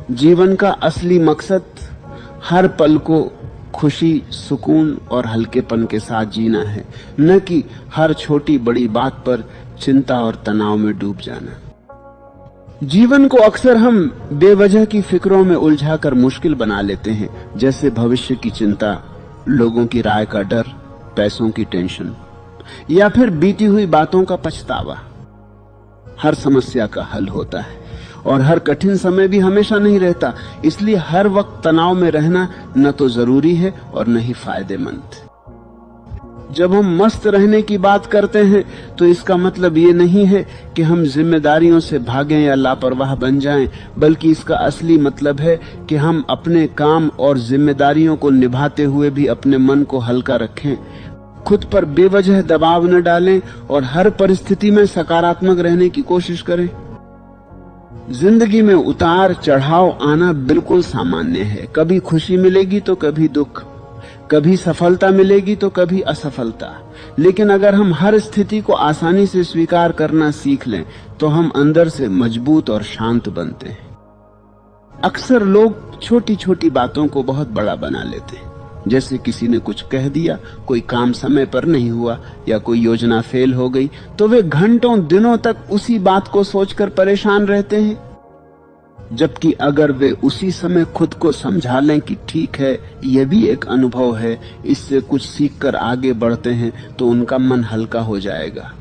जीवन का असली मकसद हर पल को खुशी, सुकून और हल्केपन के साथ जीना है, न कि हर छोटी बड़ी बात पर चिंता और तनाव में डूब जाना। जीवन को अक्सर हम बेवजह की फिक्रों में उलझाकर मुश्किल बना लेते हैं, जैसे भविष्य की चिंता, लोगों की राय का डर, पैसों की टेंशन या फिर बीती हुई बातों का पछतावा। हर समस्या का हल होता है और हर कठिन समय भी हमेशा नहीं रहता, इसलिए हर वक्त तनाव में रहना न तो जरूरी है और न ही फायदेमंद। जब हम मस्त रहने की बात करते हैं तो इसका मतलब ये नहीं है कि हम जिम्मेदारियों से भागें या लापरवाह बन जाएं, बल्कि इसका असली मतलब है कि हम अपने काम और जिम्मेदारियों को निभाते हुए भी अपने मन को हल्का रखें, खुद पर बेवजह दबाव न डालें और हर परिस्थिति में सकारात्मक रहने की कोशिश करें। जिंदगी में उतार चढ़ाव आना बिल्कुल सामान्य है। कभी खुशी मिलेगी तो कभी दुख, कभी सफलता मिलेगी तो कभी असफलता। लेकिन अगर हम हर स्थिति को आसानी से स्वीकार करना सीख लें तो हम अंदर से मजबूत और शांत बनते हैं। अक्सर लोग छोटी छोटी बातों को बहुत बड़ा बना लेते हैं, जैसे किसी ने कुछ कह दिया, कोई काम समय पर नहीं हुआ या कोई योजना फेल हो गई तो वे घंटों दिनों तक उसी बात को सोचकर परेशान रहते हैं। जबकि अगर वे उसी समय खुद को समझा लें कि ठीक है, यह भी एक अनुभव है, इससे कुछ सीखकर आगे बढ़ते हैं, तो उनका मन हल्का हो जाएगा।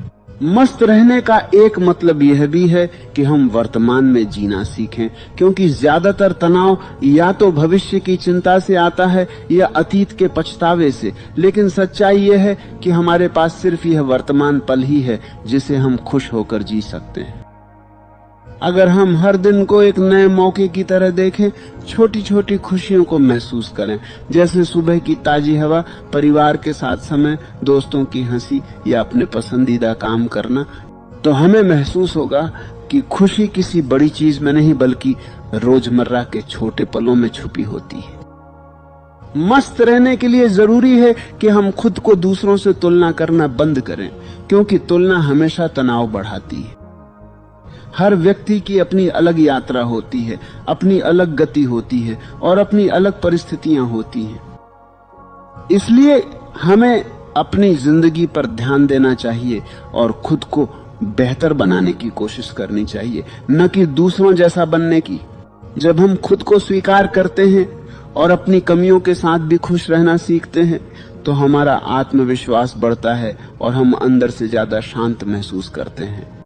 मस्त रहने का एक मतलब यह भी है कि हम वर्तमान में जीना सीखें, क्योंकि ज्यादातर तनाव या तो भविष्य की चिंता से आता है या अतीत के पछतावे से। लेकिन सच्चाई यह है कि हमारे पास सिर्फ यह वर्तमान पल ही है जिसे हम खुश होकर जी सकते हैं। अगर हम हर दिन को एक नए मौके की तरह देखें, छोटी छोटी खुशियों को महसूस करें, जैसे सुबह की ताजी हवा, परिवार के साथ समय, दोस्तों की हंसी या अपने पसंदीदा काम करना, तो हमें महसूस होगा कि खुशी किसी बड़ी चीज में नहीं बल्कि रोजमर्रा के छोटे पलों में छुपी होती है। मस्त रहने के लिए जरूरी है कि हम खुद को दूसरों से तुलना करना बंद करें, क्योंकि तुलना हमेशा तनाव बढ़ाती है। हर व्यक्ति की अपनी अलग यात्रा होती है, अपनी अलग गति होती है और अपनी अलग परिस्थितियां होती हैं। इसलिए हमें अपनी जिंदगी पर ध्यान देना चाहिए और खुद को बेहतर बनाने की कोशिश करनी चाहिए, न कि दूसरों जैसा बनने की। जब हम खुद को स्वीकार करते हैं और अपनी कमियों के साथ भी खुश रहना सीखते हैं तो हमारा आत्मविश्वास बढ़ता है और हम अंदर से ज्यादा शांत महसूस करते हैं।